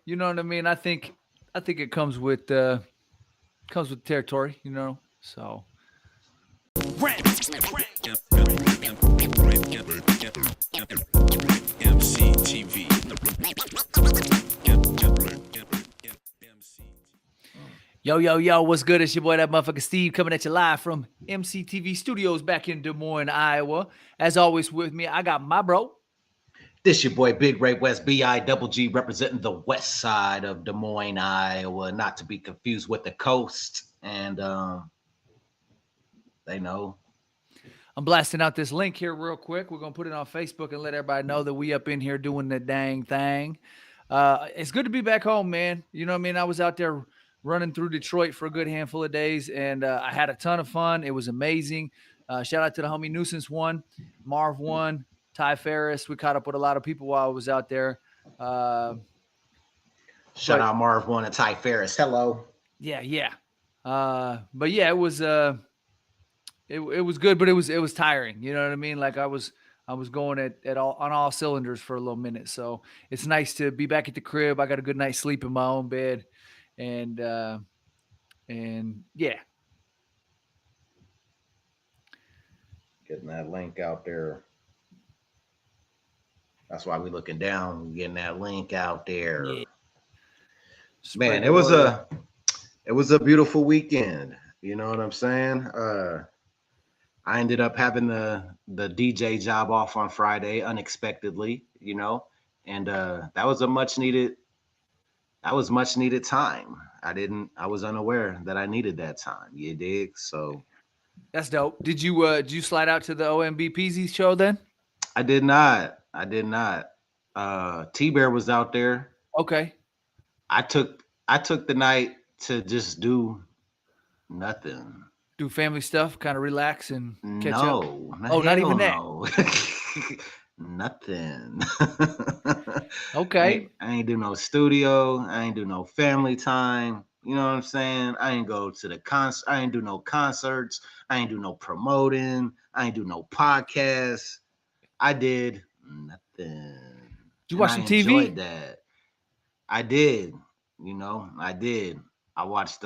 You know what I mean? I think it comes with territory, So MCTV. yo, yo, yo, what's good? It's your boy, that motherfucker Steve, coming at you live from MCTV Studios back in Des Moines, Iowa. As always, with me, I got my bro. This your boy Big Ray West, B-I-double-G, representing the west side of Des Moines, Iowa, not to be confused with the coast. And they know. I'm blasting out this link here real quick. We're going to put it on Facebook and let everybody know that we up in here doing the dang thing. It's good to be back home, man. You know what I mean? I was out there running through Detroit for a good handful of days, and I had a ton of fun. It was amazing. Shout out to the homie Nuisance won, Marv won, Ty Ferris. We caught up with a lot of people while I was out there. Shout out Marv One and Ty Ferris. Hello. Yeah. But yeah, it was it was good, but it was tiring. You know what I mean? Like I was going at all cylinders for a little minute. So it's nice to be back at the crib. I got a good night's sleep in my own bed, and yeah. Getting that link out there. That's why we looking down, getting that link out there. Yeah. Man, it was a beautiful weekend. You know what I'm saying? I ended up having the DJ job off on Friday unexpectedly, and that was much needed time. I was unaware that I needed that time. You dig? So that's dope. Did you slide out to the OMBPZ show then? I did not. T-Bear was out there. Okay. I took the night to just do nothing. Do family stuff, kind of relax and catch up. No. Oh, not even that. No. Nothing. Okay. I ain't do no studio. I ain't do no family time. You know what I'm saying? I ain't go to the concert. I ain't do no concerts. I ain't do no promoting. I ain't do no podcasts. I did nothing. Did you watch some TV? Enjoyed that. I did. I did. I watched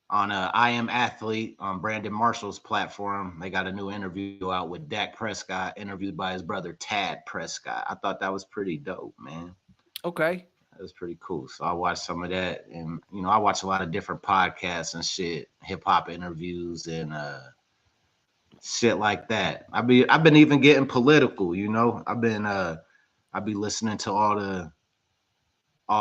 on I Am Athlete on Brandon Marshall's platform. They got a new interview out with Dak Prescott, interviewed by his brother Tad Prescott. I thought that was pretty dope, man. Okay. That was pretty cool. So I watched some of that, and I watch a lot of different podcasts and shit, hip hop interviews and shit like that. I've been even getting political, I've be listening to all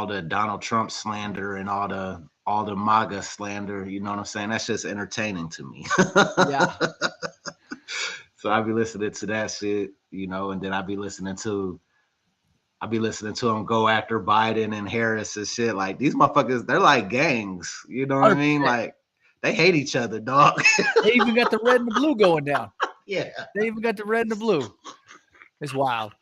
the Donald Trump slander and all the MAGA slander, you know what I'm saying? That's just entertaining to me. Yeah. So I be listening to that shit, and then I be listening to them go after Biden and Harris and shit. Like these motherfuckers, they're like gangs, you know what 100%. I mean? Like they hate each other, dog. They even got the red and the blue going down. Yeah. They even got the red and the blue. It's wild.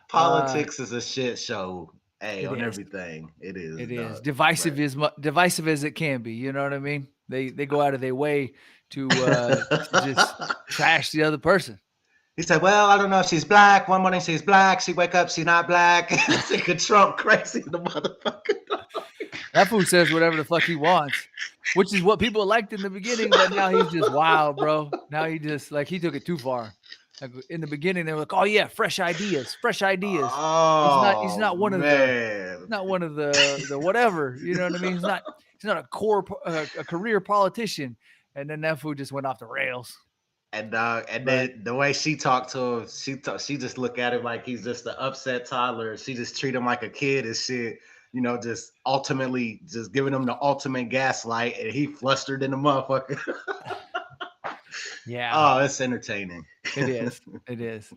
Politics is a shit show. Hey, on is. Everything. It is. It is. Divisive divisive as it can be. You know what I mean? They go out of their way to just trash the other person. He said, well, I don't know if she's black. One morning she's black. She wake up, she's not black. Thinking Trump crazy, the motherfucker. That fool says whatever the fuck he wants, which is what people liked in the beginning, but now he's just wild, bro. Now he just he took it too far. Like in the beginning, they were like, "Oh yeah, fresh ideas." Oh, he's not one of the whatever. You know what I mean? He's not a career politician. And then that fool just went off the rails. And then the way she talked to him, she just look at him like he's just an upset toddler. She just treat him like a kid and shit. Just ultimately just giving him the ultimate gaslight, and he flustered in the motherfucker. Yeah. Oh, it's entertaining. It is.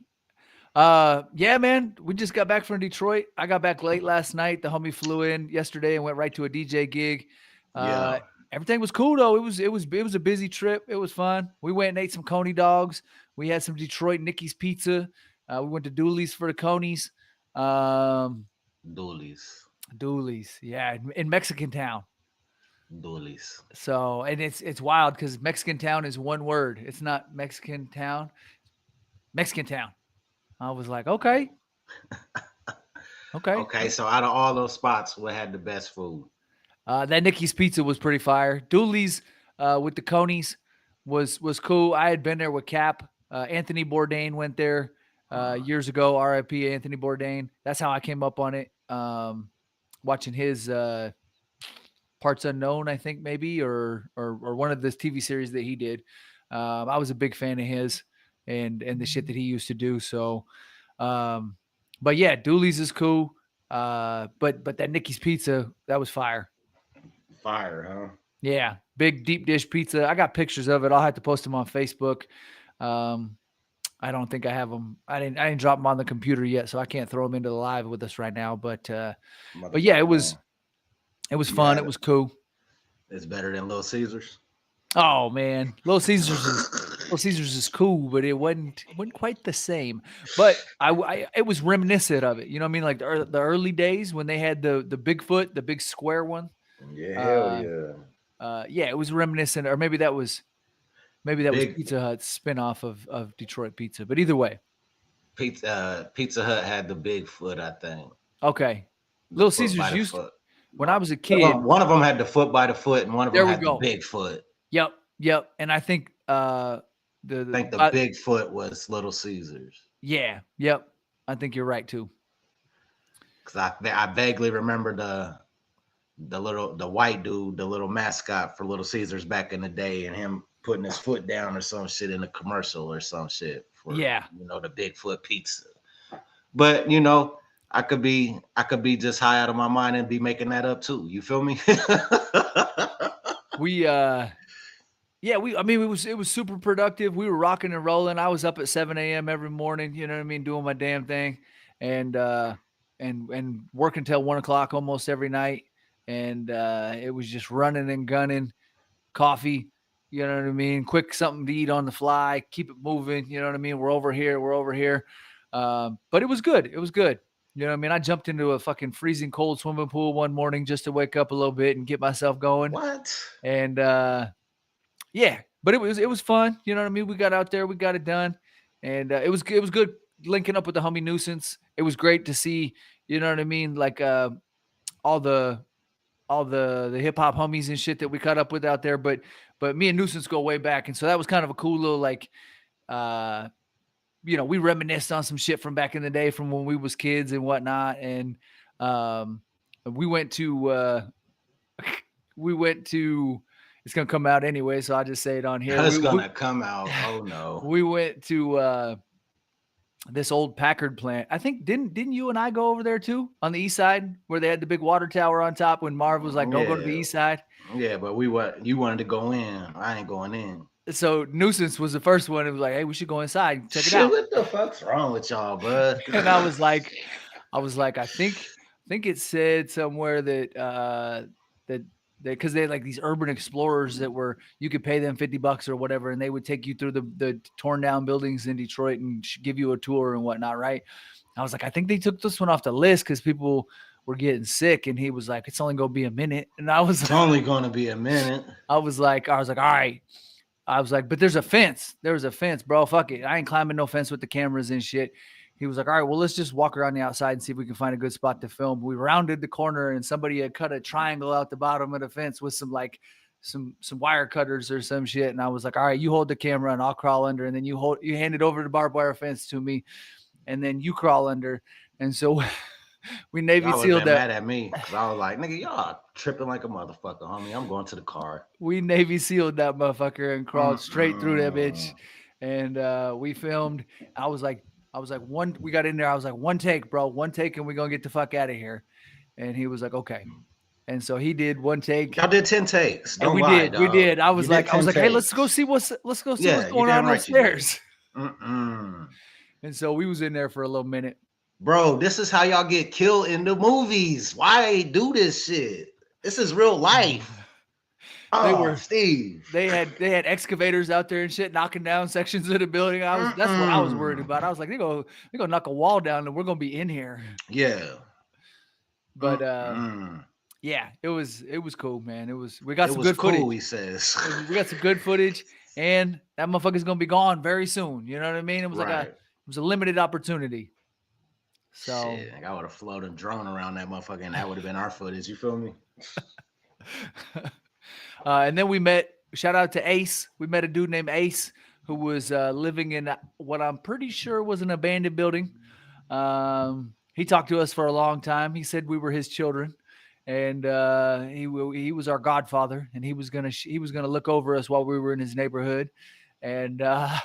Yeah, man. We just got back from Detroit. I got back late last night. The homie flew in yesterday and went right to a DJ gig. Yeah. Everything was cool though. It was a busy trip. It was fun. We went and ate some Coney dogs. We had some Detroit Nicky's pizza. We went to Dooley's for the Conies. Dooley's, yeah, in Mexican Town. Dooley's. So, and it's wild because Mexican Town is one word. It's not Mexican Town. Mexican Town. I was like, okay. Okay. Okay, so out of all those spots, what had the best food? That Nikki's Pizza was pretty fire. Dooley's with the Conies was cool. I had been there with Cap. Anthony Bourdain went there years ago. R.I.P. Anthony Bourdain. That's how I came up on it. Watching his Parts Unknown, I think maybe, or one of the TV series that he did. I was a big fan of his and the shit that he used to do. So, um, but yeah, Dooley's is cool. But that Nikki's Pizza, that was fire. Fire, huh? Yeah, big deep dish pizza. I got pictures of it. I'll have to post them on Facebook. Um, I don't think I have them. I didn't drop them on the computer yet, so I can't throw them into the live with us right now. But yeah, Motherfucker, man. it was You fun. had It it. was cool. It's better than Little Caesars. Oh man, Little Caesars is cool, but it wasn't quite the same. But it was reminiscent of it. You know what I mean? Like the early days when they had the Bigfoot, the big square one. Yeah, hell Uh, yeah. yeah, it was reminiscent, or maybe that was Big Pizza Hut's spinoff of Detroit Pizza. But either way, Pizza Hut had the big foot, I think. okay. The Little foot by Caesars the used foot. when I was a One of kid. them, one of them had the foot by the foot, and one of them There we had the go. big foot. Yep. And I think I think the big foot was Little Caesars. yeah, yep. I think you're right too. Because I vaguely remember the white dude, the little mascot for Little Caesars back in the day, and him putting his foot down or some shit in a commercial or some shit for Yeah. the Bigfoot pizza. But I could be just high out of my mind and be making that up too. You feel me? We Yeah, I mean it was super productive. We were rocking and rolling. I was up at 7 a.m. every morning, you know what I mean, doing my damn thing, and working till 1 o'clock almost every night. And it was just running and gunning, coffee, you know what I mean, quick something to eat on the fly, keep it moving, you know what I mean. We're over here. But it was good. It was good. You know what I mean? I jumped into a fucking freezing cold swimming pool one morning just to wake up a little bit and get myself going. What? And yeah, but it was fun. You know what I mean? We got out there, we got it done, and it was good linking up with the homie Nuisance. It was great to see. You know what I mean? Like all the the hip hop homies and shit that we caught up with out there. But me and Nuisance go way back, and so that was kind of a cool little like uh we reminisced on some shit from back in the day from when we was kids and whatnot. And um we went to we went to it's gonna come out anyway, so I'll just say it on here. It's We we, gonna come out. Oh no. we went to this old Packard plant. I think didn't you and I go over there too on the east side where they had the big water tower on top when Marv was like, "Don't go to the Yeah. east side." Yeah, but you wanted to go in. I ain't going in. So Nuisance was the first one. It was like, "Hey, we should go inside and check it Shit, out." what the fuck's wrong with y'all, bud? And I was like, I think it said somewhere that because they had like these urban explorers that were you could pay them $50 or whatever, and they would take you through the torn down buildings in Detroit and give you a tour and whatnot, right? I was like, I think they took this one off the list because people were getting sick, and he was like, it's only gonna be a minute, and I was It's like, only gonna be a minute. I was like, all right. I was like, but there's a fence. There was a fence, bro. Fuck it. I ain't climbing no fence with the cameras and shit. He was like, all right, well, let's just walk around the outside and see if we can find a good spot to film. We rounded the corner and somebody had cut a triangle out the bottom of the fence with some wire cutters or some shit. And I was like, all right, you hold the camera and I'll crawl under. And then you hand it over the barbed wire fence to me. And then you crawl under. And so we Navy Y'all sealed been that. mad at me because I was like, nigga, y'all tripping like a motherfucker, homie. I'm going to the car. We Navy sealed that motherfucker and crawled straight through that bitch. And we filmed. I was like, we got in there. I was like, one take, bro, one take, and we're going to get the fuck out of here. And he was like, okay. And so he did one take. Y'all did 10 takes. And we did. I was like, hey, let's go see what's going on upstairs. And so we was in there for a little minute. Bro, this is how y'all get killed in the movies. Why do this shit? This is real life. Steve. They had excavators out there and shit knocking down sections of the building. That's what I was worried about. I was like, they're gonna knock a wall down and we're gonna be in here. Yeah. But yeah, it was cool, man. We got some good footage. He says. We got some good footage, and that motherfucker's gonna be gone very soon. You know what I mean? It was like it was a limited opportunity. So, Shit, I would have floated a drone around that motherfucker, and that would have been our footage. You feel me? and then we met. Shout out to Ace. We met a dude named Ace who was living in what I'm pretty sure was an abandoned building. He talked to us for a long time. He said we were his children, and he was our godfather, and he was gonna look over us while we were in his neighborhood, and That's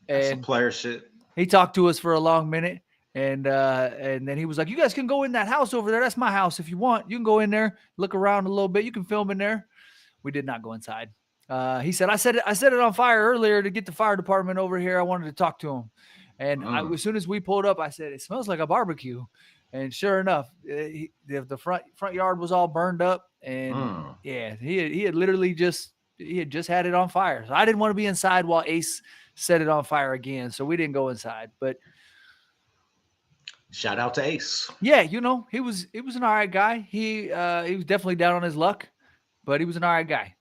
some and player shit. he talked to us for a long minute. And then he was like, "You guys can go in that house over there. That's my house. If you want, you can go in there, look around a little bit. You can film in there." We did not go inside. He said, I set it on fire earlier to get the fire department over here. I wanted to talk to him. And as soon as we pulled up, I said, "It smells like a barbecue." And sure enough, the front yard was all burned up. And yeah, he had literally just had it on fire. So I didn't want to be inside while Ace set it on fire again. So we didn't go inside. But shout out to Ace. yeah, he was an all right guy. He was definitely down on his luck, but he was an all right guy.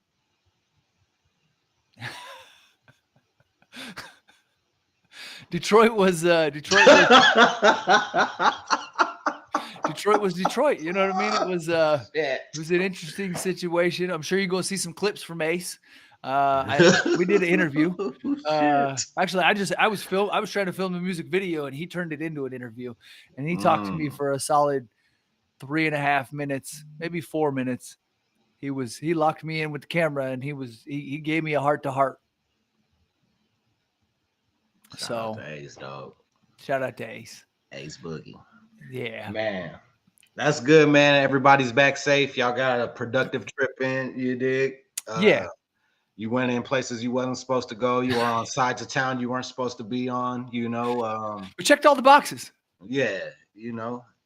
Detroit was Detroit was Detroit. You know what I mean? It was an interesting situation. I'm sure you're going to see some clips from Ace. We did an interview. Actually, I was trying to film the music video, and he turned it into an interview. And he talked to me for a solid 3.5 minutes, maybe 4 minutes. He locked me in with the camera, and he gave me a heart to heart. Shout out to Ace, dog. Shout out to Ace. Ace Boogie. Yeah. Man. That's good, man. Everybody's back safe. Y'all got a productive trip in, you dig? Yeah. You went in places you wasn't supposed to go. You were on sides of town you weren't supposed to be on, We checked all the boxes. Yeah,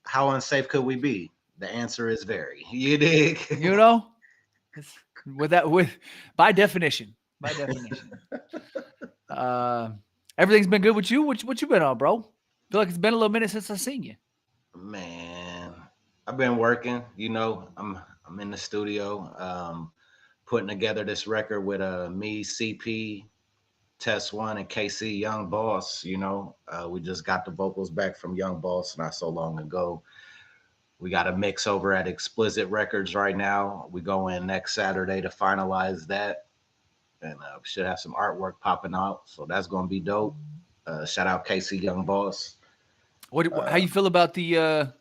how unsafe could we be? The answer is very. You dig? By definition. Everything's been good with you. What you been on, bro? Feel like it's been a little minute since I seen you. Man, I've been working. I'm in the studio, putting together this record with me, CP, Test One, and KC Young Boss. We just got the vocals back from Young Boss not so long ago. We got a mix over at Explicit Records right now. We go in next Saturday to finalize that. And we should have some artwork popping out, so that's gonna be dope. Shout out KC Young Boss. How you feel about the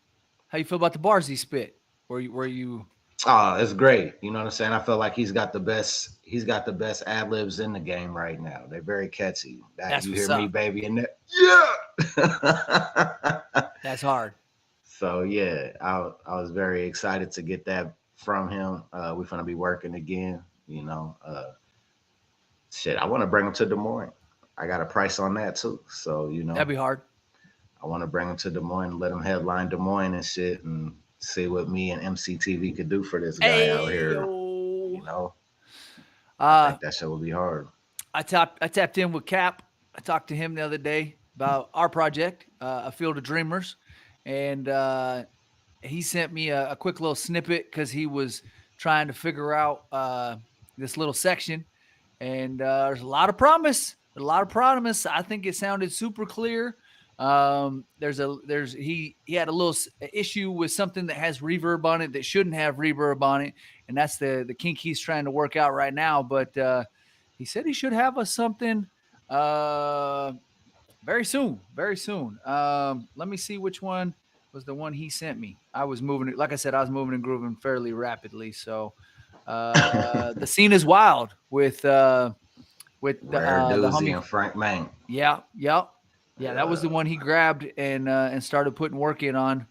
bars he spit? Were you? Oh, it's great. You know what I'm saying? I feel like he's got the best ad libs in the game right now. They're very catchy. That's you what's hear up. Me, baby, and that. Yeah. That's hard. So yeah, I was very excited to get that from him. We're gonna be working again. Shit, I want to bring him to Des Moines. I got a price on that too. So, that'd be hard. I want to bring him to Des Moines, let him headline Des Moines and shit, and see what me and EmceeTV could do for this guy out here. I think that shit will be hard. I tapped in with Cap. I talked to him the other day about our project, A Field of Dreamers. And he sent me a quick little snippet because he was trying to figure out this little section. And there's a lot of promise. I think it sounded super clear. He had a little issue with something that has reverb on it that shouldn't have reverb on it, and that's the kink he's trying to work out right now. But he said he should have us something very soon. Let me see which one was the one he sent me. I was moving and grooving fairly rapidly. So the scene is wild with the homie and Frank Mang. Yeah. That was the one he grabbed and started putting work in on,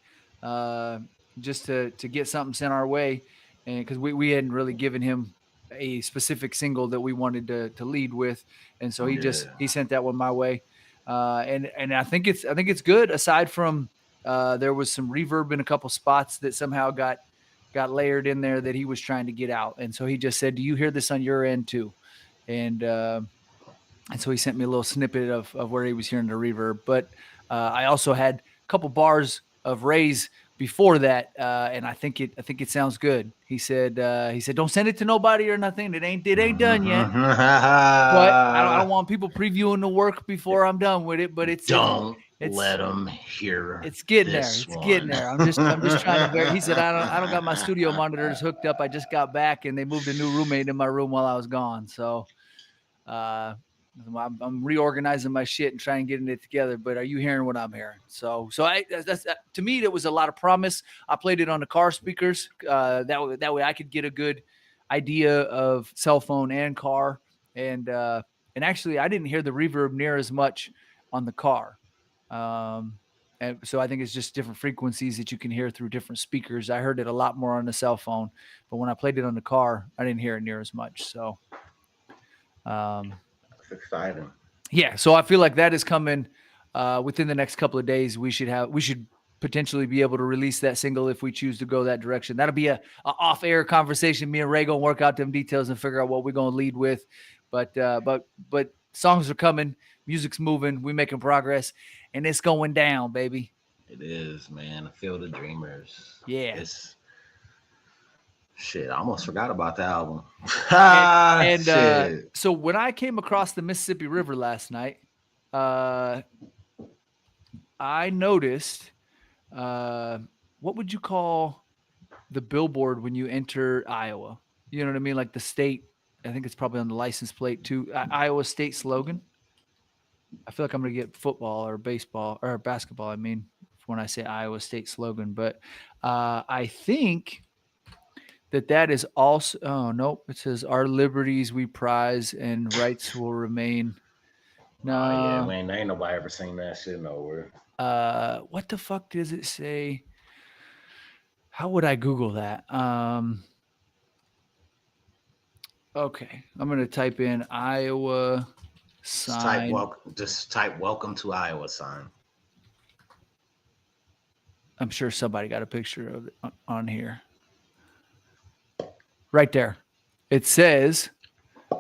just to get something sent our way, and because we hadn't really given him a specific single that we wanted to lead with, and so he sent that one my way, and I think it's good. Aside from there was some reverb in a couple spots that somehow got layered in there that he was trying to get out. And so he just said, "Do you hear this on your end too?" And so he sent me a little snippet of where he was hearing the reverb. But I also had a couple bars of Ray's before that, and I think it sounds good. He said don't send it to nobody or nothing. It ain't done yet. But I don't want people previewing the work before I'm done with it. But Don't it's let them hear it's getting there. this It's one. getting there. I'm just trying to. He said I don't got my studio monitors hooked up. I just got back and they moved a new roommate in my room while I was gone. So I'm reorganizing my shit and trying getting it together. But are you hearing what I'm hearing? So that's to me that was a lot of promise. I played it on the car speakers. That way I could get a good idea of cell phone and car. And actually I didn't hear the reverb near as much on the car. And so I think it's just different frequencies that you can hear through different speakers. I heard it a lot more on the cell phone, but when I played it on the car, I didn't hear it near as much. So, It's exciting. yeah. So I feel like that is coming within the next couple of days. We should potentially be able to release that single if we choose to go that direction. That'll be a off-air conversation. Me and Ray gonna work out them details and figure out what we're gonna lead with. But songs are coming, music's moving, we making progress, and it's going down, baby. It is, man. Field of Dreamers. Yeah. It's shit. I almost forgot about the album. And Shit. so when I came across the Mississippi River last night, I noticed what would you call the billboard when you enter Iowa? You know what I mean? Like the state, I think it's probably on the license plate too. Iowa state slogan. I feel like I'm going to get football or baseball or basketball. I mean, when I say Iowa state slogan, but I think that is also, oh, nope. It says our liberties we prize and rights will remain. No. Oh yeah, man. Ain't nobody ever seen that shit nowhere. What the fuck does it say? How would I Google that? Okay. I'm going to type in Iowa sign. Just type welcome to Iowa sign. I'm sure somebody got a picture of it on here. Right there. It says,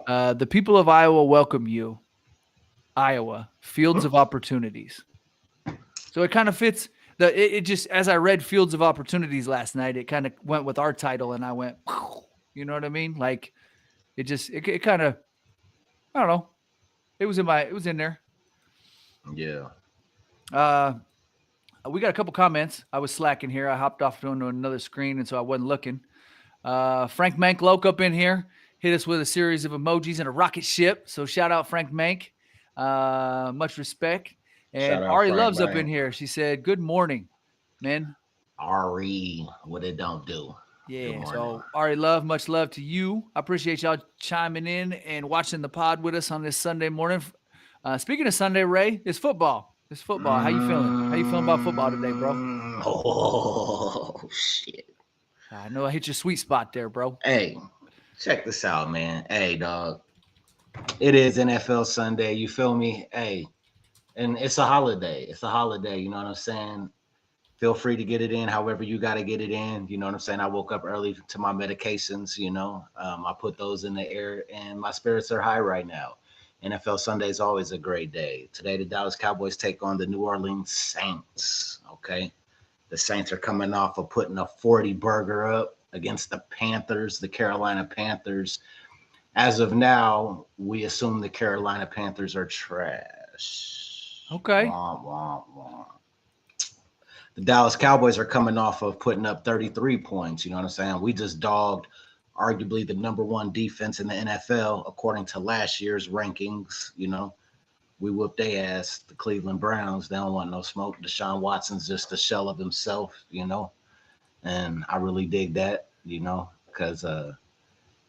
the people of Iowa welcome you. Iowa, fields of opportunities. So it kind of fits. It just, as I read Fields of Opportunities last night, it kind of went with our title and I went, you know what I mean? Like it kind of, I don't know. It was in there. Yeah. We got a couple comments. I was slacking here. I hopped off onto another screen, and so I wasn't looking. Frank Mank Loke up in here hit us with a series of emojis and a rocket ship. So shout out Frank Mank. Much respect. And Ari Love's up in here. She said, "Good morning, men." Ari, what it don't do. Yeah. So Ari Love, much love to you. I appreciate y'all chiming in and watching the pod with us on this Sunday morning. Speaking of Sunday, Ray, it's football. It's football. How you feeling? How you feeling about football today, bro? Oh, shit. I know I hit your sweet spot there, bro. Hey, check this out, man. Hey, dog. It is NFL Sunday. You feel me? Hey, and it's a holiday. It's a holiday. You know what I'm saying? Feel free to get it in however you got to get it in. You know what I'm saying? I woke up early to my medications, you know. I put those in the air, and my spirits are high right now. NFL Sunday is always a great day. Today, the Dallas Cowboys take on the New Orleans Saints, okay? The Saints are coming off of putting a 40 burger up against the Panthers, the Carolina Panthers. As of now, we assume the Carolina Panthers are trash. Okay. Wah, wah, wah. The Dallas Cowboys are coming off of putting up 33 points. You know what I'm saying? We just dogged arguably the number one defense in the NFL, according to last year's rankings. You know, we whooped their ass, the Cleveland Browns. They don't want no smoke. Deshaun Watson's just a shell of himself, you know, and I really dig that, you know, because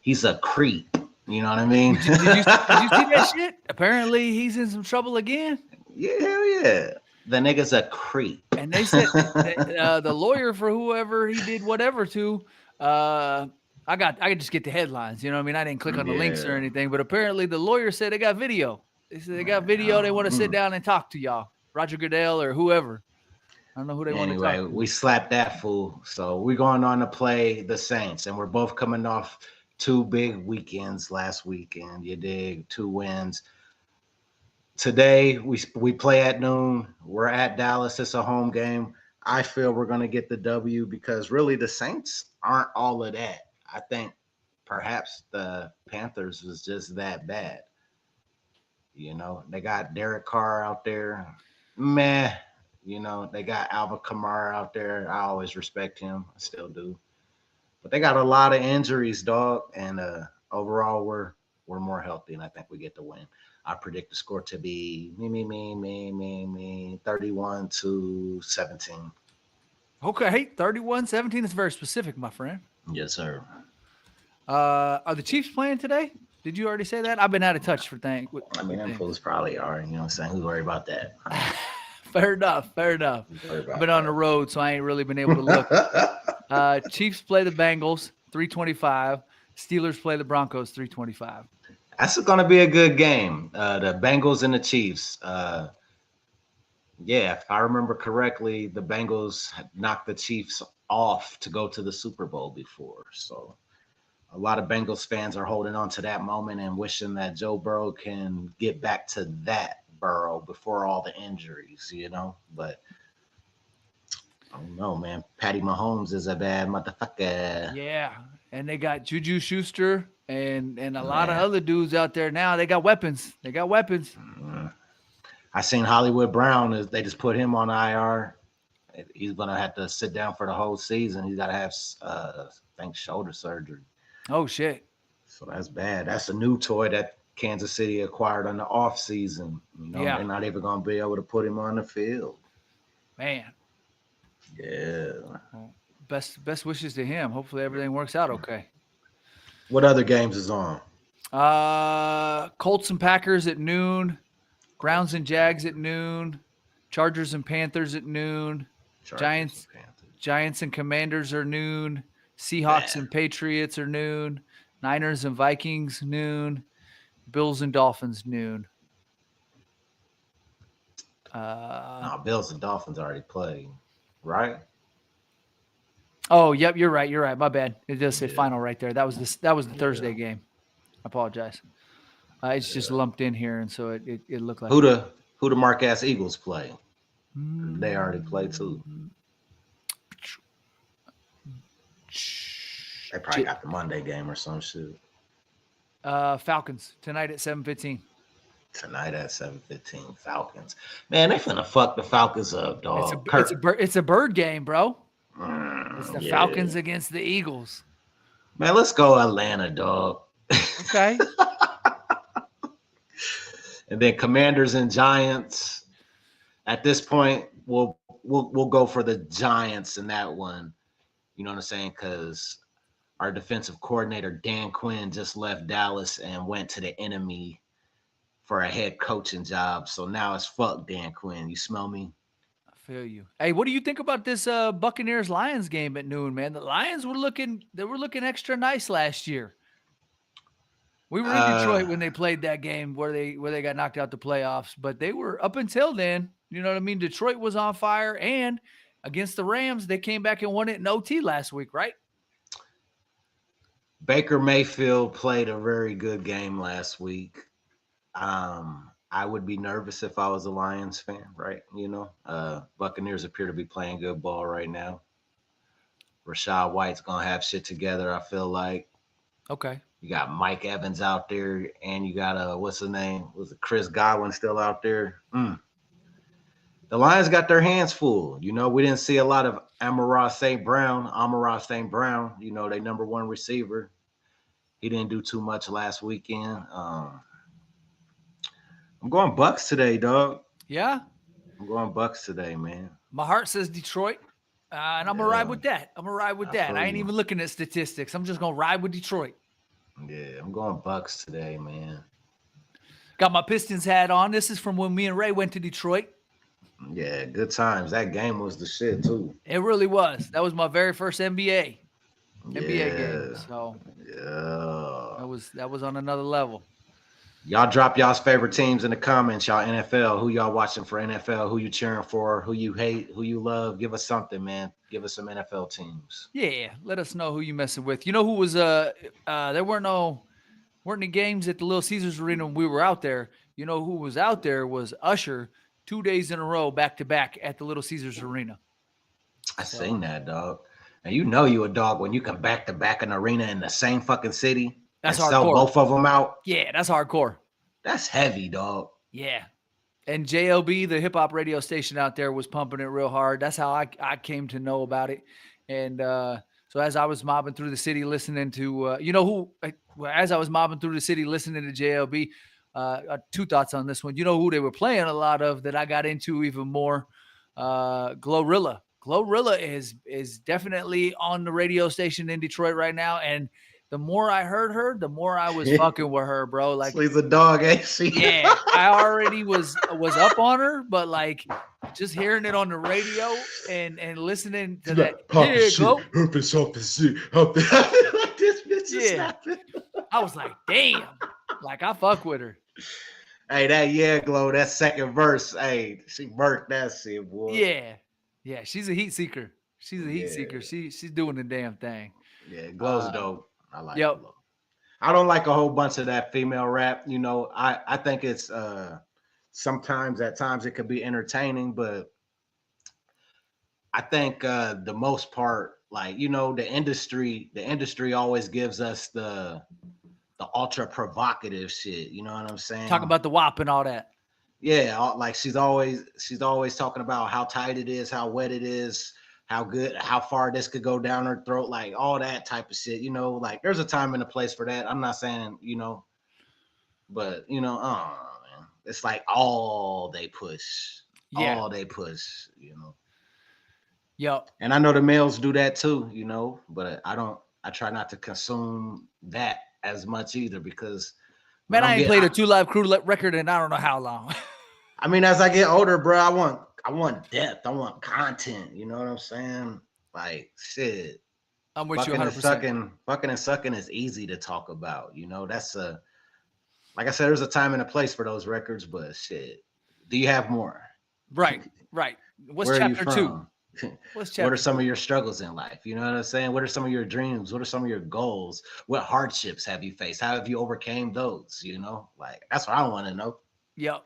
he's a creep. You know what I mean? Did you see that shit? Apparently, he's in some trouble again. Yeah, hell yeah. The nigga's a creep. And they said the lawyer for whoever he did whatever to, I could just get the headlines. You know what I mean? I didn't click on the links or anything, but apparently the lawyer said they got video. They said they got video. They want to sit down and talk to y'all, Roger Goodell or whoever. I don't know who they want to talk to. Anyway, we slapped that fool. So we're going on to play the Saints, and we're both coming off 2 big weekends last weekend. You dig? 2 wins. Today we play at noon. We're at Dallas. It's a home game. I feel we're going to get the W because really the Saints aren't all of that. I think perhaps the Panthers was just that bad. You know, they got Derek Carr out there. Meh. You know, they got Alvin Kamara out there. I always respect him. I still do. But they got a lot of injuries, dog. And overall, we're more healthy, and I think we get the win. I predict the score to be me, 31-17. Okay, 31-17 is very specific, my friend. Yes, sir. Are the Chiefs playing today? Did you already say that? I've been out of touch for things. I mean, them fools probably are. You know what I'm saying? Who's worried about that? Fair enough. Fair enough. I've been on the road, so I ain't really been able to look. Chiefs play the Bengals, 325. Steelers play the Broncos, 325. That's going to be a good game. The Bengals and the Chiefs. Yeah, if I remember correctly, the Bengals knocked the Chiefs off to go to the Super Bowl before. So a lot of Bengals fans are holding on to that moment and wishing that Joe Burrow can get back to that Burrow before all the injuries, you know. But I don't know, man. Patty Mahomes is a bad motherfucker. Yeah, and they got Juju Schuster and a lot of other dudes out there now. They got weapons. I seen Hollywood Brown. They just put him on IR. He's gonna have to sit down for the whole season. He's got to have, I think, shoulder surgery. Oh shit! So that's bad. That's a new toy that Kansas City acquired on the off season. You know, they're not even gonna be able to put him on the field. Man. Yeah. Well, best wishes to him. Hopefully everything works out okay. What other games is on? Colts and Packers at noon. Browns and Jags at noon. Chargers and Panthers at noon. Giants and Commanders are noon. Seahawks and Patriots are noon. Niners and Vikings noon. Bills and Dolphins noon. No, Bills and Dolphins already played, right? Oh, yep, you're right. My bad. It does say final right there. That was the Thursday game. I apologize. It's just lumped in here, and so it looked like who the Mark-ass Eagles play? They already played too. They probably got the Monday game or some shit. Falcons tonight at 7:15. Tonight at 7:15. Falcons. Man, they finna fuck the Falcons up, dog. It's a bird game, bro. It's the Falcons against the Eagles. Man, let's go Atlanta, dog. Okay. And then Commanders and Giants. At this point, we'll go for the Giants in that one. You know what I'm saying? Because our defensive coordinator, Dan Quinn, just left Dallas and went to the enemy for a head coaching job. So now it's fuck Dan Quinn. You smell me? I feel you. Hey, what do you think about this Buccaneers-Lions game at noon, man? The Lions were looking extra nice last year. We were in Detroit when they played that game where they got knocked out the playoffs, but they were up until then, you know what I mean? Detroit was on fire, and against the Rams, they came back and won it in OT last week, right? Baker Mayfield played a very good game last week. I would be nervous if I was a Lions fan, right? You know, Buccaneers appear to be playing good ball right now. Rashad White's gonna have shit together, I feel like. Okay. You got Mike Evans out there, and you got what's his name? Was it Chris Godwin still out there? The Lions got their hands full. You know, we didn't see a lot of Amon-Ra St. Brown, you know, their number one receiver. He didn't do too much last weekend. I'm going Bucks today, dog. Yeah? I'm going Bucks today, man. My heart says Detroit, and I'm going to ride with that. I ain't even looking at statistics. I'm just going to ride with Detroit. Yeah, I'm going Bucks today, man. Got my Pistons hat on. This is from when me and Ray went to Detroit. Yeah, good times. That game was the shit, too. It really was. That was my very first NBA game. So that was on another level. Y'all drop y'all's favorite teams in the comments, y'all NFL. Who y'all watching for NFL? Who you cheering for? Who you hate? Who you love? Give us something, man. Give us some NFL teams. Yeah, let us know who you messing with. You know who was there weren't any games at the Little Caesars Arena when we were out there. You know who was out there was Usher 2 days in a row back to back at the Little Caesars Arena. I So seen that, dog. And you know you a dog when you can back to back an arena in the same fucking city that's and sell hardcore. both of them out. Yeah, that's hardcore. That's heavy, dog. Yeah. And JLB, the hip hop radio station out there, was pumping it real hard. That's how I came to know about it. And so as I was mobbing through the city listening to, as I was mobbing through the city listening to JLB, two thoughts on this one. You know who they were playing a lot of that I got into even more? Glorilla. Glorilla is definitely on the radio station in Detroit right now. And the more I heard her, the more I was fucking with her, bro. Like, She's a dog, ain't she? yeah, I already was up on her, but like just hearing it on the radio and listening to that, yeah, go, Help us, help us. Like this bitch is yeah, snapping. I was like, damn, like I fuck with her. Hey, that glow, that second verse, hey, she murked that shit, boy. Yeah, she's a heat seeker. She's a heat seeker. She's doing the damn thing. Yeah, glow's dope. I like Yep. glow. I don't like a whole bunch of that female rap. You know, I think it's sometimes at times it could be entertaining, but I think the most part, like, you know, the industry always gives us the ultra provocative shit. You know what I'm saying? Talk about the WAP and all that. Yeah, like she's always talking about how tight it is, how wet it is, how good, how far this could go down her throat, like all that type of shit. You know, like there's a time and a place for that. I'm not saying, you know, but you know, man, it's like all they push, you know. Yep. And I know the males do that too, you know, but I try not to consume that as much either because Man, I ain't played a 2 Live Crew record in I don't know how long. I mean, as I get older, bro, I want depth. I want content. You know what I'm saying? Like shit. I'm with you 100%. Fucking and sucking is easy to talk about. You know, that's like I said, there's a time and a place for those records, but shit. Do you have more? Right. What's Where chapter are you 2? What are some of your struggles in life? You know what I'm saying? What are some of your dreams? What are some of your goals? What hardships have you faced? How have you overcame those? You know, like that's what I want to know. Yep.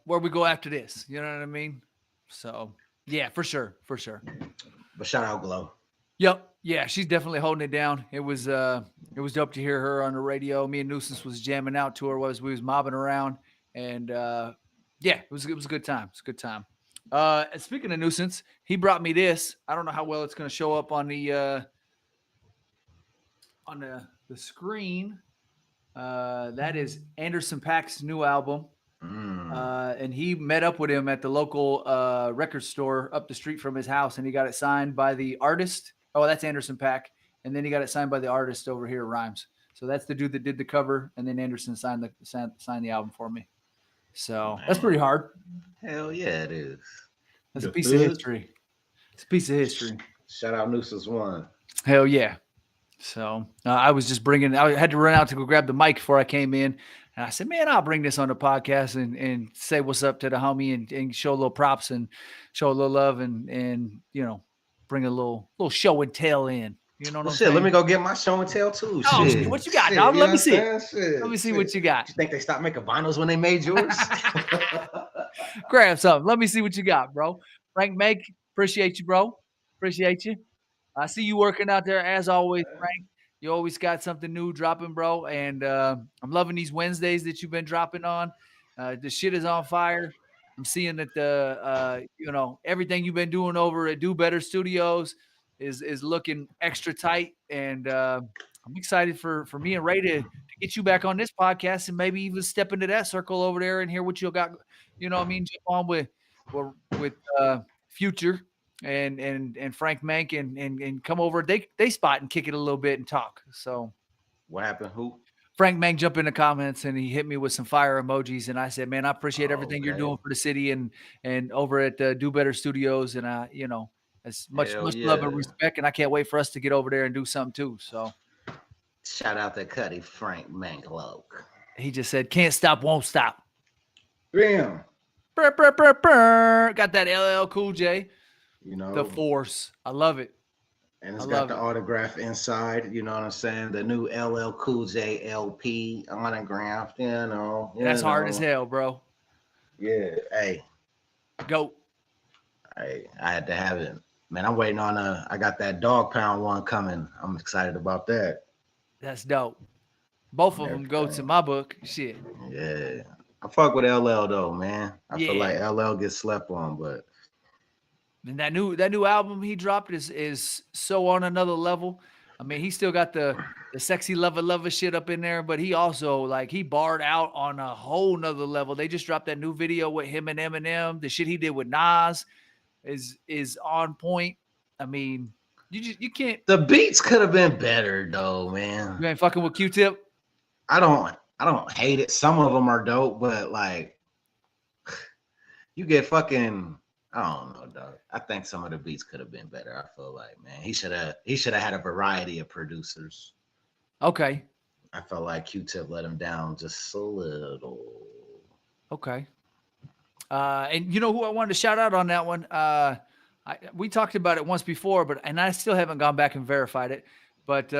Where we go after this? You know what I mean? So yeah, for sure. But shout out Glow. Yep. Yeah, she's definitely holding it down. It was dope to hear her on the radio. Me and Nuisance was jamming out to her as we was mobbing around, and yeah, it was a good time. It's a good time. And speaking of Nuisance, he brought me this. I don't know how well it's going to show up on the screen. That is Anderson .Paak's new album. And he met up with him at the local record store up the street from his house, and he got it signed by the artist. Oh, that's Anderson .Paak. And then he got it signed by the artist over here, Rhymes. So that's the dude that did the cover, and then Anderson signed the album for me. So that's pretty hard. Hell yeah, it is. That's a piece of history. It's a piece of history. Shout out Nooses One. Hell yeah. So I had to run out to go grab the mic before I came in. And I said, man, I'll bring this on the podcast and say what's up to the homie and show a little props and show a little love and you know, bring a little show and tell in. You know what I'm saying? Let me go get my show and tell too. Oh, shit. What you got, dog? Let me see. Let me see what you got. You think they stopped making vinyls when they made yours? Grab something. Let me see what you got, bro. Frank Make, appreciate you, bro. Appreciate you. I see you working out there as always, Frank. You always got something new dropping, bro. And I'm loving these Wednesdays that you've been dropping on. The shit is on fire. I'm seeing that everything you've been doing over at Do Better Studios is looking extra tight. And I'm excited for me and Ray to get you back on this podcast and maybe even step into that circle over there and hear what you got. You know what I mean? Jump on with Future and Frank Mank and come over. They spot and kick it a little bit and talk. So what happened? Who? Frank Mank jumped in the comments and he hit me with some fire emojis. And I said, man, I appreciate everything you're doing for the city and over at Do Better Studios. And as much love and respect. And I can't wait for us to get over there and do something too. So shout out to Cuddy Frank Mank. He just said, can't stop, won't stop. Bam. Got that LL Cool J. You know, the Force. I love it. And it's got the autograph inside. You know what I'm saying? The new LL Cool J LP autographed. That's hard as hell, bro. Yeah. Hey. Go. I had to have it. Man, I'm waiting on I got that Dog Pound one coming. I'm excited about that That's dope. Both and of them goats in everything. my book. Shit. Yeah. I fuck with LL though, man. I feel Yeah. like LL gets slept on, but And that new album he dropped is so on another level. I mean, he still got the sexy lover shit up in there, but he also like he barred out on a whole nother level. They just dropped that new video with him and Eminem. The shit he did with Nas is on point. I mean, you can't the beats could have been better though, man. you ain't fucking with Q-Tip. I don't hate it. Some of them are dope, but like you get fucking I don't know, dog. I think some of the beats could have been better. I feel like, man, he should have had a variety of producers. Okay. I felt like Q-Tip let him down just a little. Okay. And you know who I wanted to shout out on that one? We talked about it once before, but I still haven't gone back and verified it. But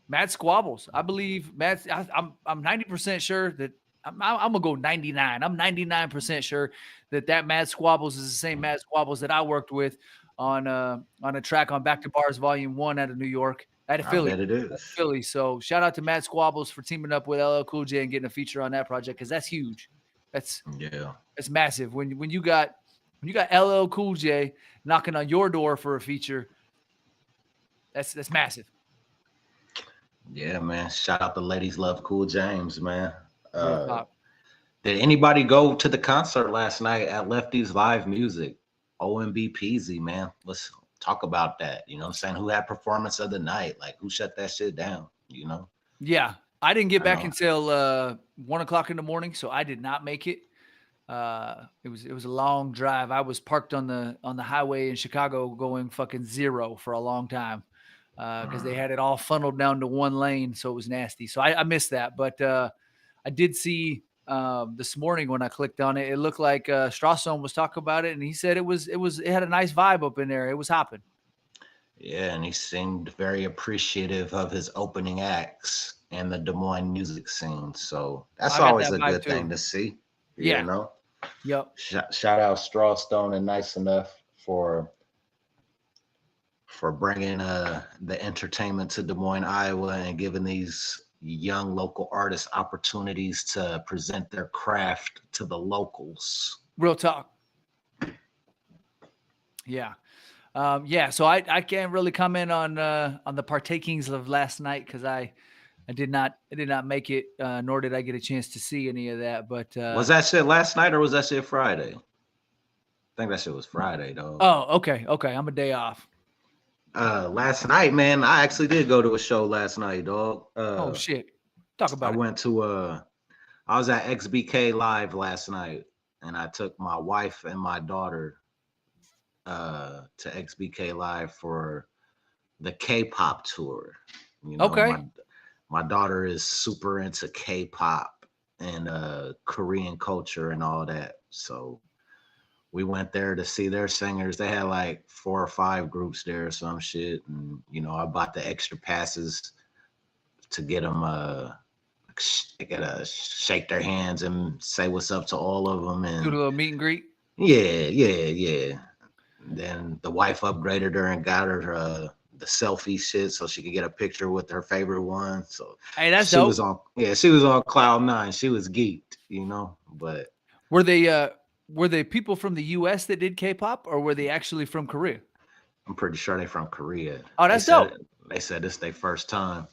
Matt Squabbles, I believe Matt. I'm 90% sure that I'm gonna go 99. I'm 99% sure that Matt Squabbles is the same Matt Squabbles that I worked with on a track on Back to Bars Volume 1 out of New York, out of I Philly. bet it Out of is. Philly. So shout out to Matt Squabbles for teaming up with LL Cool J and getting a feature on that project because that's huge. That's Yeah. It's massive when you got LL Cool J knocking on your door for a feature. That's massive. Yeah, man. Shout out to Ladies Love Cool James, man. Real Uh talk. did anybody go to the concert last night at Lefty's Live Music? OMB Peasy, man. Let's talk about that. You know what I'm saying? Who had performance of the night? Like who shut that shit down? You know? Yeah, I didn't get I back know. until 1 o'clock in the morning, so I did not make it. It was a long drive. I was parked on the highway in Chicago going fucking zero for a long time because they Mm. had it all funneled down to one lane, so it was nasty. So I missed that, but I did see this morning when I clicked on it, it looked like Strawson was talking about it, and he said it had a nice vibe up in there. It was hopping. Yeah, and he seemed very appreciative of his opening acts and the Des Moines music scene. So that's I got always that a vibe good too. thing to see. You Yeah. know? Yep. Shout out Strawstone and Nice Enough for bringing the entertainment to Des Moines, Iowa, and giving these young local artists opportunities to present their craft to the locals. Real talk. Yeah. Yeah. So I can't really comment on the partakings of last night because I did not make it, nor did I get a chance to see any of that. But Was that shit last night or was that shit Friday? I think that shit was Friday, though. oh, okay. I'm a day off. Last night, man, I actually did go to a show last night, dog. Oh shit. Talk I about it. went to I was at XBK Live last night, and I took my wife and my daughter to XBK Live for the K-pop tour. You know, Okay. my daughter is super into K-pop and Korean culture and all that. So we went there to see their singers. They had like 4 or 5 groups there or some shit, and you know, I bought the extra passes to get them they gotta shake their hands and say what's up to all of them. Do the And little meet and greet. yeah. Then the wife upgraded her and got her the selfie shit so she could get a picture with her favorite one. So Hey, that's dope. she was on cloud 9. She was geeked, you know. But Were they people from the US that did K-pop or were they actually from Korea? I'm pretty sure they're from Korea. Oh, They that's dope. said they said it's their first time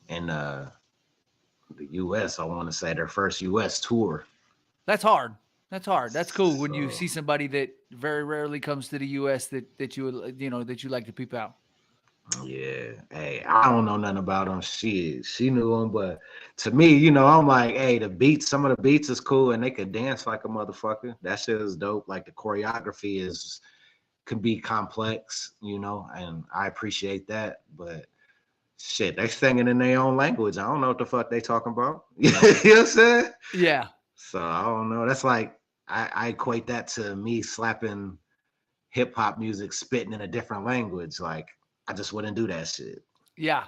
in the US. I want to say their first US tour. That's hard. That's hard. That's cool when you So see somebody that very rarely comes to the US that you like to peep out. yeah, hey, I don't know nothing about them. She knew them, but to me, you know, I'm like, hey, some of the beats is cool, and they could dance like a motherfucker. That shit is dope. Like the choreography can be complex, you know, and I appreciate that. But shit, they singing in their own language. I don't know what the fuck they talking about. You know what I'm saying? Yeah. So I don't know. That's like I equate that to me slapping hip hop music, spitting in a different language. Like I just wouldn't do that shit. Yeah.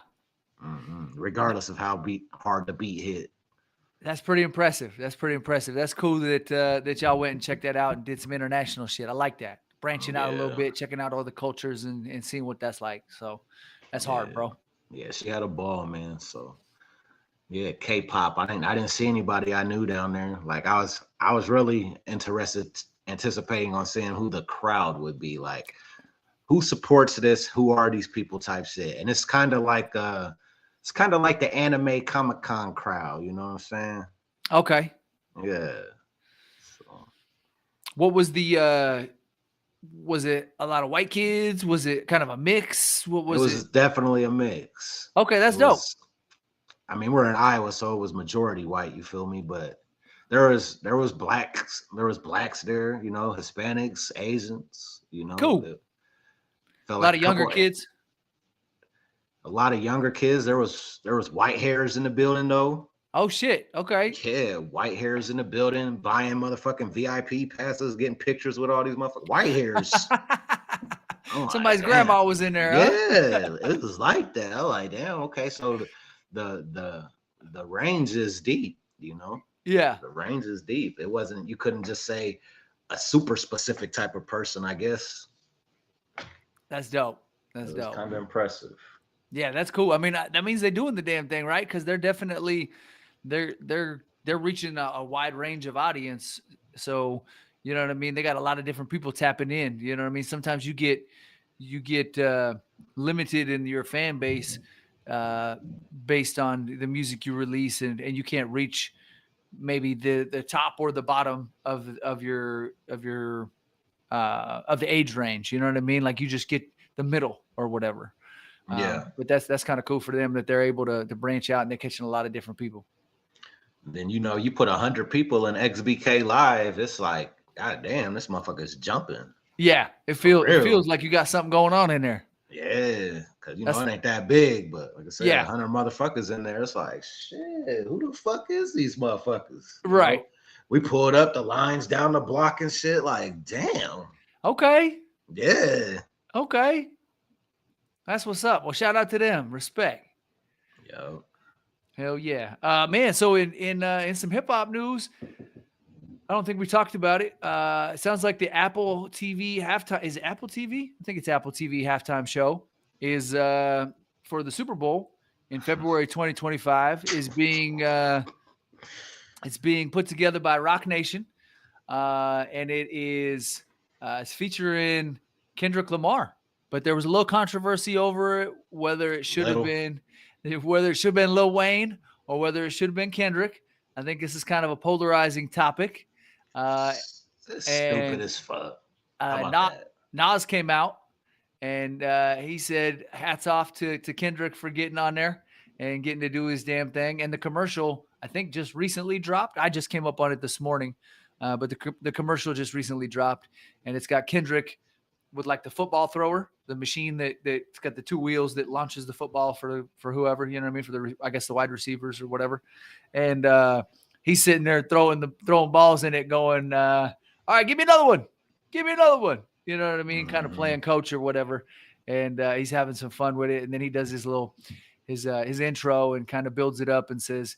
Regardless of how hard the beat hit. That's pretty impressive. That's pretty impressive. That's cool that y'all went and checked that out and did some international shit. I like that. branching out a little Yeah. bit, checking out all the cultures and seeing what that's like. So that's hard, Yeah. bro. Yeah, she had a ball, man. So yeah, K-pop. I didn't see anybody I knew down there. Like I was really anticipating on seeing who the crowd would be. Like who supports this? Who are these people? Type shit. And it's kind of like the anime Comic Con crowd. You know what I'm saying? Okay. Yeah. So What was the was it a lot of white kids? Was it kind of a mix? What it was it? was definitely a mix. Okay, It that's dope. was. I mean, we're in Iowa, so it was majority white. You feel me? But there was blacks there. You know, Hispanics, Asians. You know, Cool. it felt A lot like of younger kids. a lot of younger kids. There was white hairs in the building though. Oh shit. Okay. Yeah, white hairs in the building, buying motherfucking VIP passes, getting pictures with all these motherfuckers. White hairs. I'm like, Somebody's damn. grandma was in there, huh? Yeah, it was like that. I'm like, damn, okay. So the range is deep, you know. Yeah. The range is deep. It wasn't, you couldn't just say a super specific type of person, I guess. That's dope. That's It was dope. kind of impressive. Yeah, that's cool. I mean, that means they're doing the damn thing, right? Because they're definitely they're reaching a wide range of audience. So you know what I mean. They got a lot of different people tapping in. You know what I mean. Sometimes you get limited in your fan base uh, based on the music you release, and you can't reach maybe the top or the bottom of the age range. You know what I mean? Like you just get the middle or whatever. Yeah. But that's kind of cool for them that they're able to branch out and they're catching a lot of different people. Then you put 100 people in XBK live, it's like, god damn, this motherfucker's jumping. Yeah, it feels like you got something going on in there. Yeah, because That's- it ain't that big, but like I said, Yeah. 100 motherfuckers in there. It's like, shit, who the fuck is these motherfuckers? You Right. know? We pulled up the lines down the block and shit. Like, damn. Okay. Yeah. Okay. That's what's up. Well, shout out to them. Respect. Yo. Hell yeah. Man, so in some hip hop news, I don't think we talked about it. It sounds like the Apple TV halftime is it Apple TV? I think it's Apple TV halftime show is for the Super Bowl in February 2025 is being it's being put together by Rock Nation. And it's featuring Kendrick Lamar. But there was a little controversy over it, whether it should have been Lil Wayne or whether it should have been Kendrick. I think this is kind of a polarizing topic. It's stupid as fuck. How about that? Nas came out and he said, hats off to Kendrick for getting on there and getting to do his damn thing. And the commercial, I think, just recently dropped. I just came up on it this morning, but the commercial just recently dropped, and it's got Kendrick with like the football thrower, the machine that's got the two wheels that launches the football for whoever, you know what I mean, for the wide receivers or whatever. And he's sitting there throwing balls in it, going, all right, give me another one. You know what I mean? Kind of playing coach or whatever. And he's having some fun with it. And then he does his little his intro and kind of builds it up and says,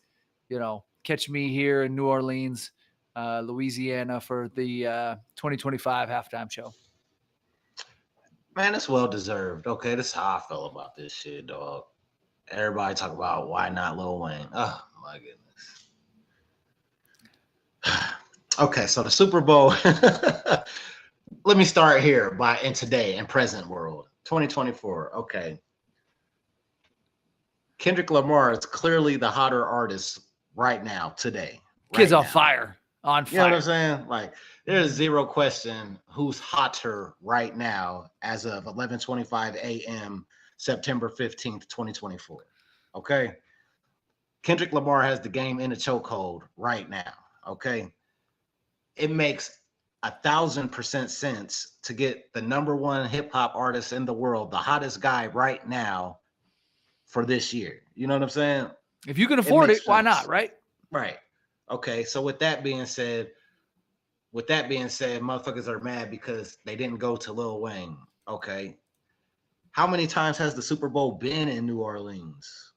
you know, catch me here in New Orleans, Louisiana for the 2025 halftime show. Man, it's well deserved. Okay, this is how I feel about this shit, dog. Everybody talk about why not Lil Wayne. Oh my goodness. Okay, so the Super Bowl. Let me start here in today in present world, 2024. Okay. Kendrick Lamar is clearly the hotter artist right now, today. Kid's on fire. On fire. You know what I'm saying? Like, there's zero question who's hotter right now as of 11:25 a.m. September 15th, 2024. Okay. Kendrick Lamar has the game in a chokehold right now. Okay. It makes 1,000% sense to get the number one hip hop artist in the world, the hottest guy right now for this year. You know what I'm saying? If you can afford it, why not? Right? Right. Okay. So with that being said, motherfuckers are mad because they didn't go to Lil Wayne. Okay. How many times has the Super Bowl been in New Orleans?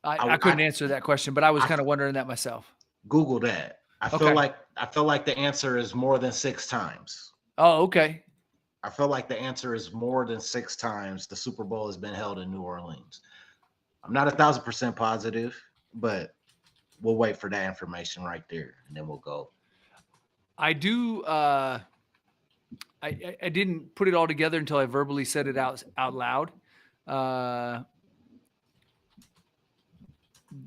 I couldn't answer that question, but I was kind of wondering that myself. Google that. I feel like the answer is more than 6 times. Oh, okay. I feel like the answer is more than 6 times the Super Bowl has been held in New Orleans. I'm not 1,000% positive, but we'll wait for that information right there, and then we'll go. I do. I didn't put it all together until I verbally said it out loud. Uh,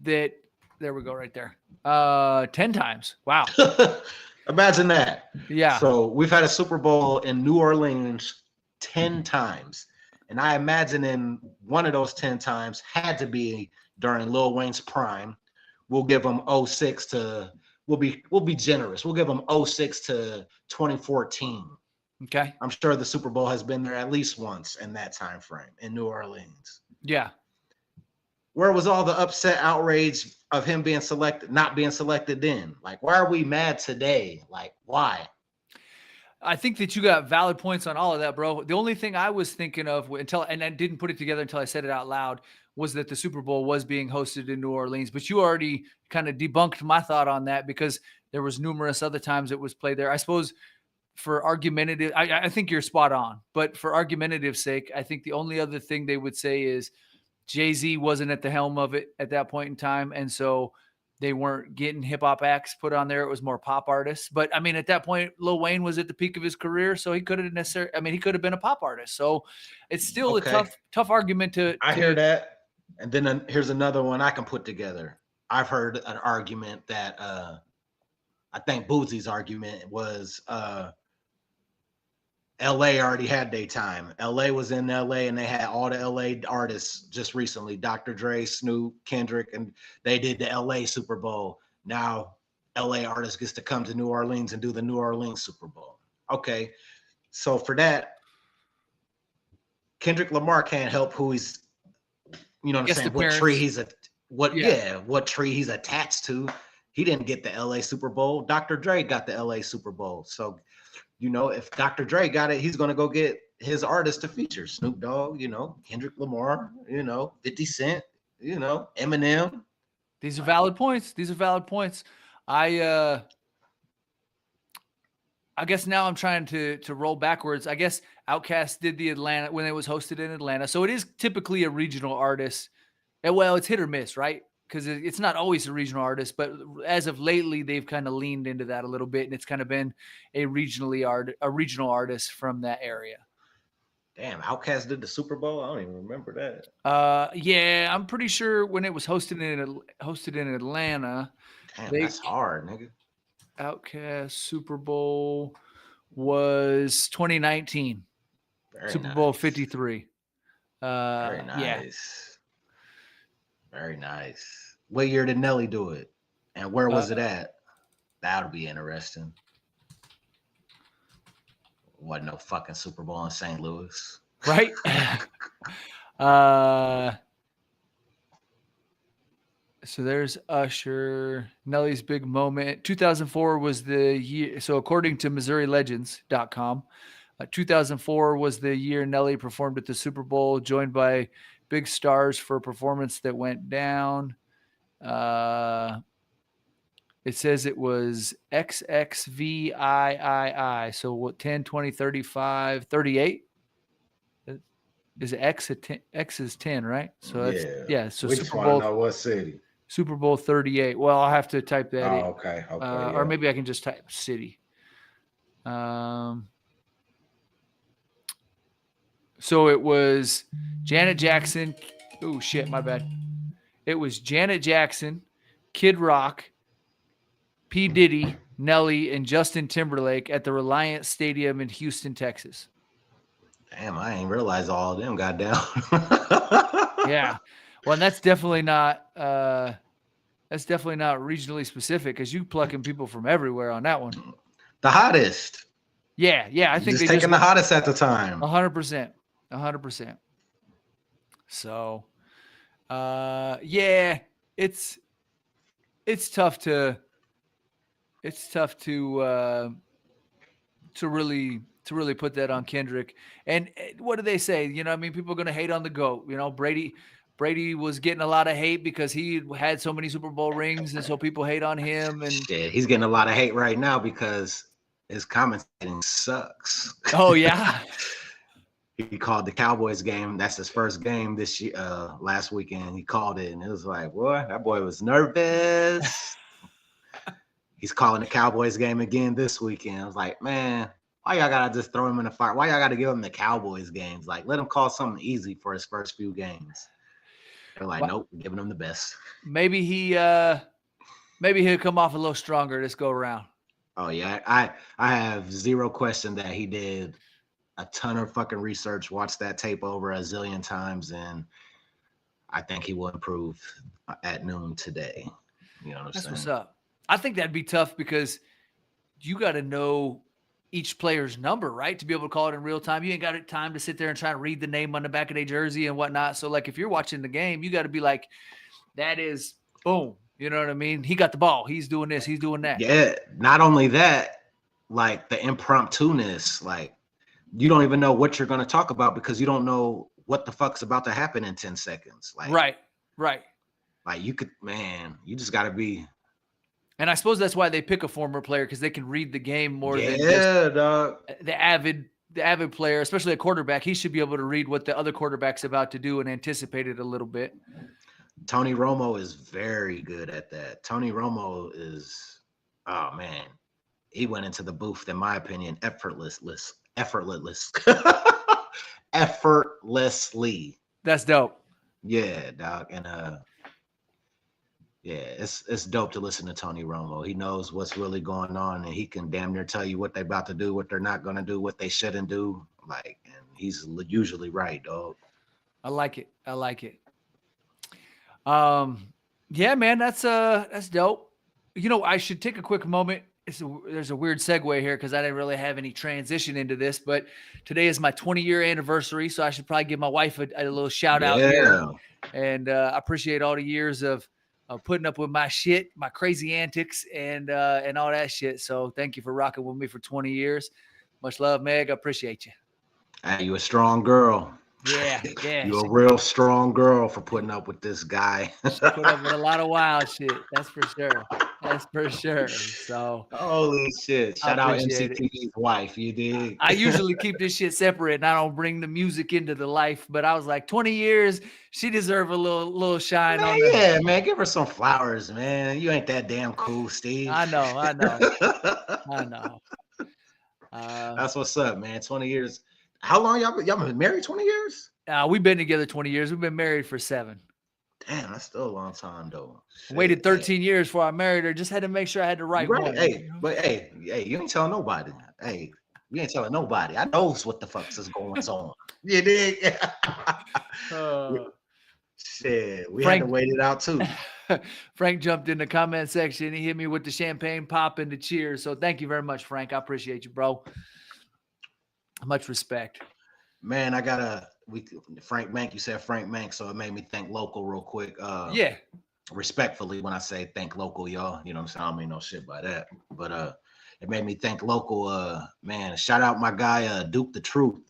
that there we go, right there. 10 times. Wow. Imagine that. Yeah. So we've had a Super Bowl in New Orleans 10 times. And I imagine in one of those 10 times had to be during Lil Wayne's prime. We'll give him 06 to we'll be generous. We'll give him 06 to 2014. Okay. I'm sure the Super Bowl has been there at least once in that time frame in New Orleans. Yeah. Where was all the upset outrage of him being selected, not being selected then? Like, why are we mad today? Like, why? I think that you got valid points on all of that, bro. The only thing I was thinking of and I didn't put it together until I said it out loud, was that the Super Bowl was being hosted in New Orleans. But you already kind of debunked my thought on that, because there was numerous other times it was played there. I suppose for argumentative, I think you're spot on. But for argumentative sake, I think the only other thing they would say is Jay-Z wasn't at the helm of it at that point in time. And so they weren't getting hip hop acts put on there. It was more pop artists. But I mean, at that point, Lil Wayne was at the peak of his career. So he could have he could have been a pop artist. So it's still a tough argument to. I hear that. And then here's another one I can put together. I've heard an argument that I think Boosie's argument was LA already had their time. LA was in LA and they had all the LA artists just recently, Dr. Dre, Snoop, Kendrick, and they did the LA Super Bowl. Now LA artists gets to come to New Orleans and do the New Orleans Super Bowl. Okay. So for that, Kendrick Lamar can't help who he's, you know what I'm saying, what tree he's what tree he's attached to. He didn't get the LA Super Bowl. Dr. Dre got the LA Super Bowl. So you know, if Dr. Dre got it, he's going to go get his artist to feature. Snoop Dogg, you know, Kendrick Lamar, you know, 50 Cent, you know, Eminem. These are valid points. I guess now I'm trying to roll backwards. I guess Outkast did the Atlanta when it was hosted in Atlanta. So it is typically a regional artist. And well, it's hit or miss, right? Because it's not always a regional artist, but as of lately, they've kind of leaned into that a little bit, and it's kind of been a regional artist from that area. Damn, Outkast did the Super Bowl. I don't even remember that. Yeah, I'm pretty sure when it was hosted in Atlanta. Damn, that's hard, nigga. Outkast Super Bowl was 2019. Super Bowl 53. Very nice. Yeah. Very nice. What year did Nelly do it? And where was it at? That'll be interesting. Wasn't no fucking Super Bowl in St. Louis. Right? So there's Usher. Nelly's big moment. 2004 was the year. So according to MissouriLegends.com, 2004 was the year Nelly performed at the Super Bowl, joined by big stars for a performance that went down. It says it was XXVIII. So what, 10, 20, 35, 38? Is it X? 10, X is 10, right? So that's, yeah. So we Super Bowl. Know what city? Super Bowl 38. Well, I'll have to type that in. Okay. Or maybe I can just type city. So it was Janet Jackson. Oh, shit, my bad. It was Janet Jackson, Kid Rock, P. Diddy, Nelly, and Justin Timberlake at the Reliant Stadium in Houston, Texas. Damn, I ain't realized all of them got down. Yeah. Well, and that's definitely not regionally specific, because you plucking people from everywhere on that one. The hottest. Yeah. I think they're taking the hottest at the time. 100%. 100%. So, yeah, it's tough to really put that on Kendrick. And what do they say? You know, I mean, people are going to hate on the GOAT. You know, Brady was getting a lot of hate because he had so many Super Bowl rings, and so people hate on him. And shit, he's getting a lot of hate right now because his commentating sucks. Oh yeah. He called the Cowboys game. That's his first game this year. Last weekend, he called it, and it was like, boy, that boy was nervous. He's calling the Cowboys game again this weekend. I was like, man, why y'all gotta just throw him in the fire? Why y'all gotta give him the Cowboys games? Like, let him call something easy for his first few games. They're like, nope, we're giving him the best. Maybe he'll come off a little stronger this go around. Oh yeah, I have zero question that he did a ton of fucking research, watched that tape over a zillion times, and I think he will improve at noon today. You know what I'm saying? That's what's up. I think that'd be tough because you got to know each player's number, right? To be able to call it in real time. You ain't got time to sit there and try to read the name on the back of their jersey and whatnot. So like if you're watching the game, you got to be like, that is boom. You know what I mean? He got the ball. He's doing this. He's doing that. Yeah. Not only that, like the impromptu-ness, like you don't even know what you're going to talk about because you don't know what the fuck's about to happen in 10 seconds. Like, right. Like you could, man, you just got to be. And I suppose that's why they pick a former player because they can read the game more than dog. The avid player, especially a quarterback. He should be able to read what the other quarterback's about to do and anticipate it a little bit. Tony Romo is very good at that. Tony Romo is, oh man, he went into the booth, in my opinion, effortlessly. That's dope. Yeah, dog. And yeah, it's dope to listen to Tony Romo. He knows what's really going on, and he can damn near tell you what they're about to do, what they're not going to do, what they shouldn't do. Like, and he's usually right, dog. I like it. Yeah, man, that's dope. You know, I should take a quick moment. There's a weird segue here because I didn't really have any transition into this, but today is my 20-year anniversary, so I should probably give my wife a little shout out here. And I appreciate all the years of putting up with my shit, my crazy antics, and all that shit. So thank you for rocking with me for 20 years. Much love, Meg. I appreciate you. Hey, you a strong girl. Yeah. You're a real strong girl for putting up with this guy. She put up with a lot of wild shit. That's for sure. So holy shit. Shout out EmceeTV's wife. You dig? I usually keep this shit separate and I don't bring the music into the life, but I was like 20 years, she deserves a little shine on her. Yeah, man. Give her some flowers, man. You ain't that damn cool, Steve. I know. That's what's up, man. 20 years. How long y'all been married? 20 years? We've been together 20 years. We've been married for 7. Damn, that's still a long time though. Shit. Waited 13 years before I married her. Just had to make sure I had the right one. Hey, but hey, you ain't telling nobody. Hey, you ain't telling nobody. I knows what the fuck is going on. You dig? Shit, we had to wait it out too. Frank jumped in the comment section. He hit me with the champagne pop and the cheers. So thank you very much, Frank. I appreciate you, bro. Much respect. Man, Frank Mank, you said Frank Mank, so it made me think local real quick. Yeah. Respectfully, when I say think local, y'all, you know what I'm saying? I don't mean no shit by that. But it made me think local. Man, shout out my guy, Duke the Truth.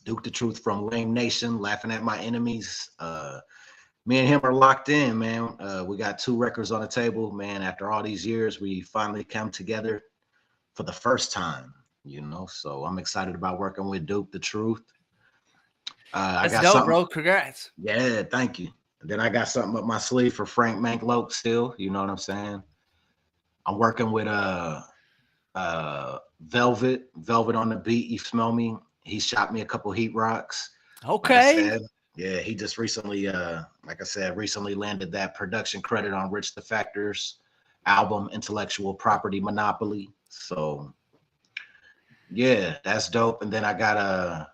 Duke the Truth from Lame Nation, Laughing at My Enemies. Me and him are locked in, man. We got 2 records on the table, man. After all these years, we finally come together for the first time. You know, so I'm excited about working with Duke the Truth. That's dope, bro. Congrats. Yeah, thank you. And then I got something up my sleeve for Frank Manklope still. You know what I'm saying? I'm working with Velvet on the beat. You smell me? He shot me a couple heat rocks. Okay. Yeah, he just recently, like I said, landed that production credit on Rich the Factor's album, Intellectual Property Monopoly. So yeah, that's dope. And then I got I'm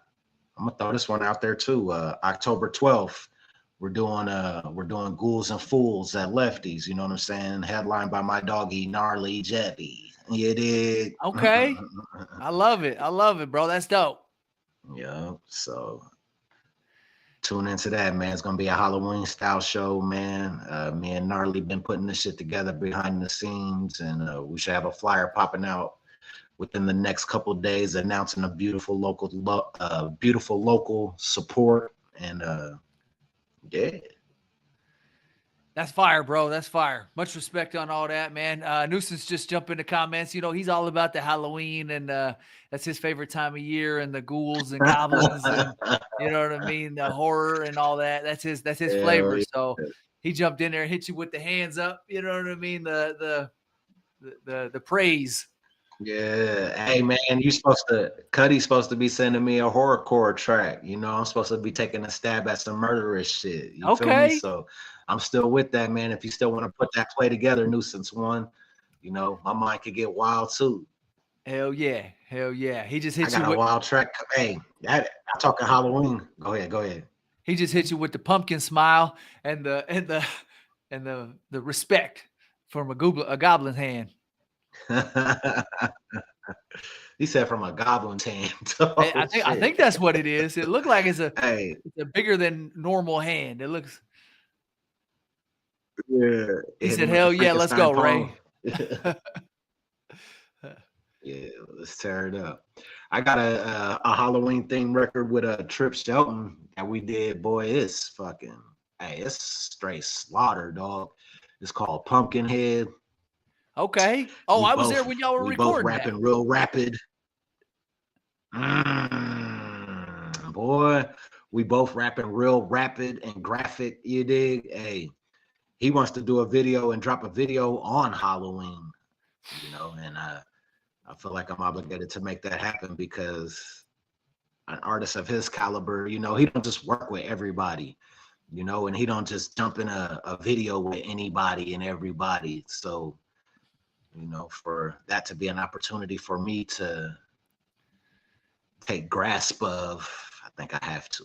gonna throw this one out there too. October 12th, we're doing Ghouls and Fools at Lefties. You know what I'm saying? Headlined by my doggy Gnarly Jetty. You dig? Okay. I love it, bro. That's dope. Yeah. So tune into that, man. It's gonna be a Halloween style show, man. Me and Gnarly been putting this shit together behind the scenes, and we should have a flyer popping out within the next couple of days, announcing a beautiful local support. And yeah, That's fire, bro. That's fire. Much respect on all that, man. Nuisance just jumped in the comments. You know, he's all about the Halloween, and that's his favorite time of year, and the ghouls and goblins, and you know what I mean, the horror and all that. That's his Hell flavor. yeah. So he jumped in there and hit you with the hands up. You know what I mean? The praise. Yeah. Hey man, Cuddy's supposed to be sending me a horrorcore track. You know, I'm supposed to be taking a stab at some murderous shit. You feel me? Okay. So I'm still with that, man. If you still want to put that play together, Nuisance One, you know, my mind could get wild too. Hell yeah. Hell yeah. He just I hit you got a with wild track. Hey, I'm talking Halloween. Go ahead. he just hit you with the pumpkin smile and the respect from a goblin's hand. He said from a goblin's hand. Hey, Oh, I shit. think that's what it is. It looked like it's a Hey, bigger than normal hand. It looks. yeah. He Hit said, him with the "Hell yeah, let's Frankenstein go, Ray." palm. Yeah, let's tear it up. I got a Halloween themed record with a Trip Shelton that we did. Boy, it's fucking hey, it's straight slaughter, dog. It's called Pumpkinhead. Okay. Oh, We I was there both when y'all were we both recording that. rapping real rapid. Boy, we both rapping real rapid and graphic. You dig? Hey, he wants to do a video and drop a video on Halloween. You know, and I feel like I'm obligated to make that happen because an artist of his caliber, you know, he don't just work with everybody, you know, and he don't just jump in a video with anybody and everybody. So, you know, for that to be an opportunity for me to take grasp of, I think I have to.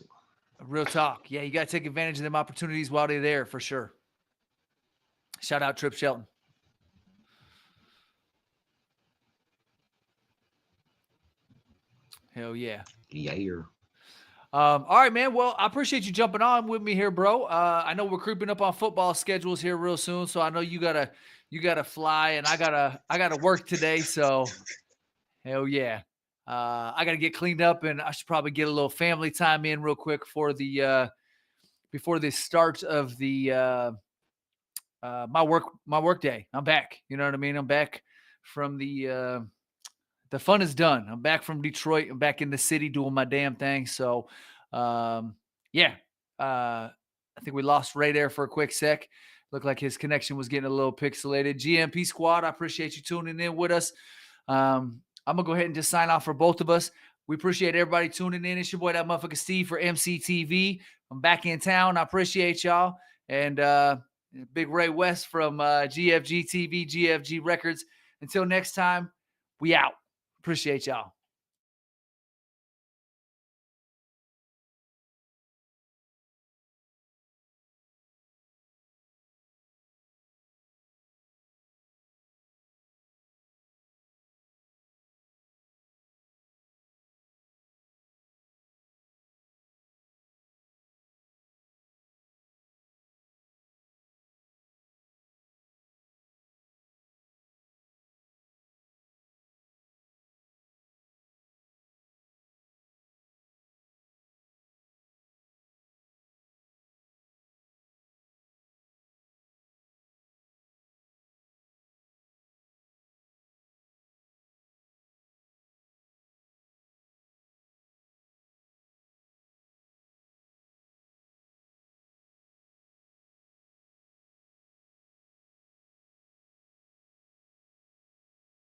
Real talk. Yeah, you got to take advantage of them opportunities while they're there for sure. Shout out Trip Shelton. Hell yeah. Yeah. All right, man. Well, I appreciate you jumping on with me here, bro. I know we're creeping up on football schedules here real soon, so I know you gotta fly, and I gotta work today. So, hell yeah, I gotta get cleaned up, and I should probably get a little family time in real quick for the before the start of the my work day. I'm back. You know what I mean? I'm back from the fun is done. I'm back from Detroit. I'm back in the city doing my damn thing. So, yeah, I think we lost Ray there for a quick sec. Looked like his connection was getting a little pixelated. GMP squad, I appreciate you tuning in with us. I'm gonna go ahead and just sign off for both of us. We appreciate everybody tuning in. It's your boy, that motherfucker Steve for EmceeTV. I'm back in town. I appreciate y'all. And Big Ray West from GFG TV, GFG Records. Until next time, we out. Appreciate y'all.